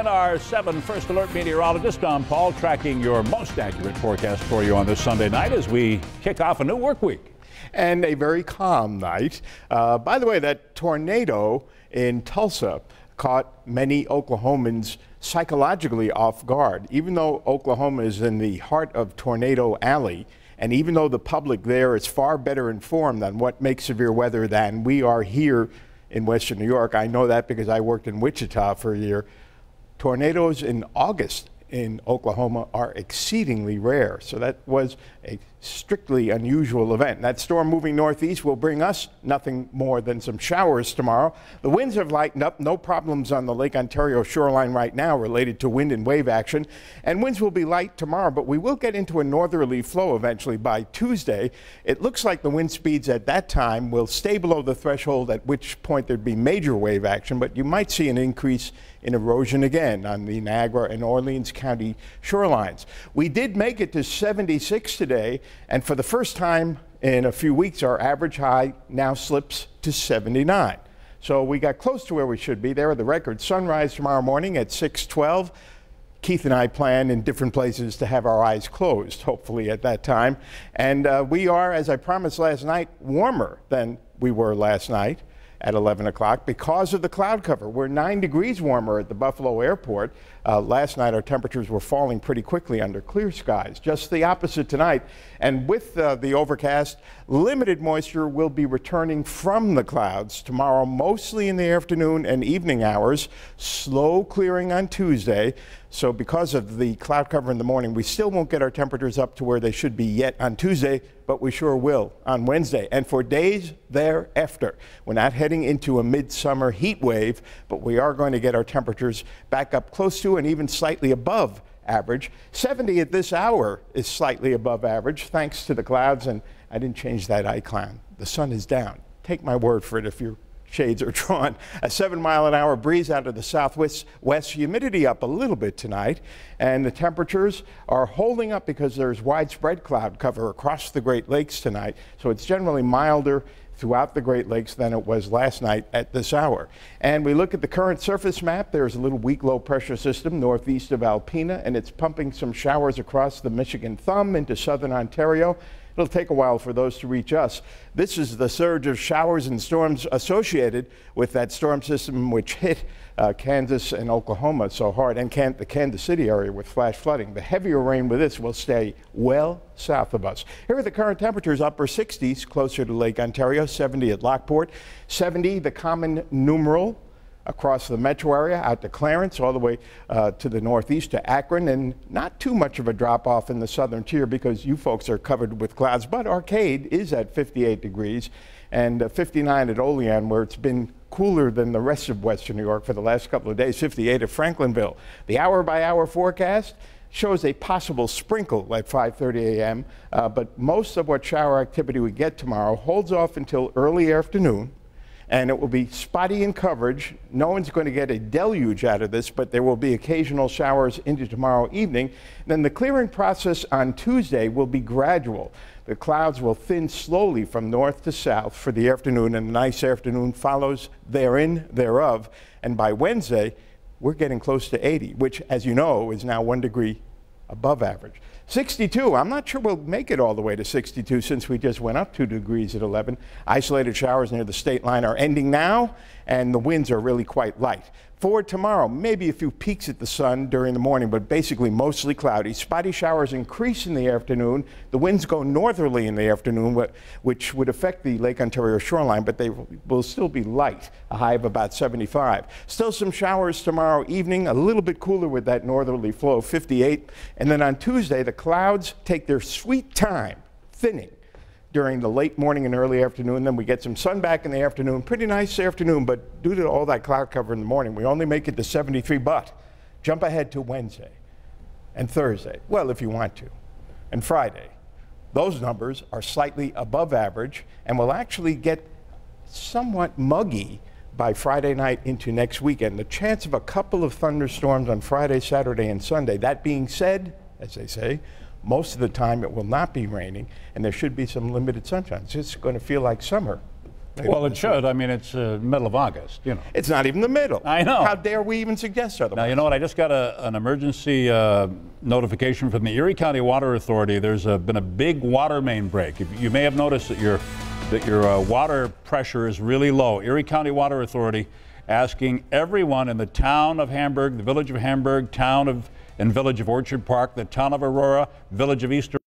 in our 7 First Alert meteorologist, I'm Paul, tracking your most accurate forecast for you on this Sunday night as we kick off a new work week. And a very calm night. By the way, that tornado in Tulsa caught many Oklahomans psychologically off guard. Even though Oklahoma is in the heart of Tornado Alley, and even though the public there is far better informed on what makes severe weather than we are here in Western New York, I know that because I worked in Wichita for a year, tornadoes in August in Oklahoma are exceedingly rare. So that was a strictly unusual event. That storm moving northeast will bring us nothing more than some showers tomorrow. The winds have lightened up. No problems on the Lake Ontario shoreline right now related to wind and wave action. And winds will be light tomorrow, but we will get into a northerly flow eventually by Tuesday. It looks like the wind speeds at that time will stay below the threshold, at which point there'd be major wave action, but you might see an increase in erosion again on the Niagara and Orleans County shorelines. We did make it to 76 today, and for the first time in a few weeks, our average high now slips to 79. So we got close to where we should be. There are the records. Sunrise tomorrow morning at 6:12. Keith and I plan in different places to have our eyes closed, hopefully at that time. And we are, as I promised last night, warmer than we were last night at 11 o'clock because of the cloud cover. We're 9 degrees warmer at the Buffalo airport. Last night our temperatures were falling pretty quickly under clear skies. Just the opposite tonight. And with the overcast, limited moisture will be returning from the clouds tomorrow, mostly in the afternoon and evening hours. Slow clearing on Tuesday. So because of the cloud cover in the morning, we still won't get our temperatures up to where they should be yet on Tuesday, but we sure will on Wednesday. And for days thereafter, we're not heading into a midsummer heat wave, but we are going to get our temperatures back up close to and even slightly above average. 70 at this hour is slightly above average, thanks to the clouds, and I didn't change that icon. The sun is down. Take my word for it if your shades are drawn. A 7-mile-an-hour breeze out of the southwest, humidity up a little bit tonight, and the temperatures are holding up because there's widespread cloud cover across the Great Lakes tonight, so it's generally milder throughout the Great Lakes than it was last night at this hour. And we look at the current surface map. There's a little weak low pressure system northeast of Alpena, and it's pumping some showers across the Michigan Thumb into southern Ontario. It'll take a while for those to reach us. This is the surge of showers and storms associated with that storm system which hit Kansas and Oklahoma so hard, and the Kansas City area with flash flooding. The heavier rain with this will stay well south of us. Here are the current temperatures: upper 60s closer to Lake Ontario, 70 at Lockport, 70 the common numeral across the metro area out to Clarence, all the way to the northeast to Akron, and not too much of a drop off in the southern tier because you folks are covered with clouds, but Arcade is at 58 degrees and 59 at Olean, where it's been cooler than the rest of Western New York for the last couple of days, 58 at Franklinville. The hour-by-hour forecast shows a possible sprinkle at 5:30 a.m., but most of what shower activity we get tomorrow holds off until early afternoon, and it will be spotty in coverage. No one's going to get a deluge out of this, but there will be occasional showers into tomorrow evening. Then the clearing process on Tuesday will be gradual. The clouds will thin slowly from north to south for the afternoon, and a nice afternoon follows thereof. And by Wednesday, we're getting close to 80, which, as you know, is now 1 degree above average. 62, I'm not sure we'll make it all the way to 62 since we just went up 2 degrees at 11. Isolated showers near the state line are ending now, and the winds are really quite light. For tomorrow, maybe a few peeks at the sun during the morning, but basically mostly cloudy. Spotty showers increase in the afternoon. The winds go northerly in the afternoon, which would affect the Lake Ontario shoreline, but they will still be light, a high of about 75. Still some showers tomorrow evening, a little bit cooler with that northerly flow, 58. And then on Tuesday, the clouds take their sweet time thinning during the late morning and early afternoon. Then we get some sun back in the afternoon. Pretty nice afternoon, but due to all that cloud cover in the morning, we only make it to 73. But jump ahead to Wednesday and Thursday, well, if you want to, and Friday. Those numbers are slightly above average and will actually get somewhat muggy by Friday night into next weekend. The chance of a couple of thunderstorms on Friday, Saturday, and Sunday. That being said, as they say, most of the time it will not be raining, and there should be some limited sunshine. It's just going to feel like summer Well, it should. I mean, it's middle of August, you know. It's not even the middle. I know. How dare we even suggest otherwise? Now, you know what? I just got an emergency notification from the Erie County Water Authority. There's been a big water main break. You may have noticed that your water pressure is really low. Erie County Water Authority asking everyone in the town of Hamburg, the village of Hamburg, and village of Orchard Park, the town of Aurora, village of Easter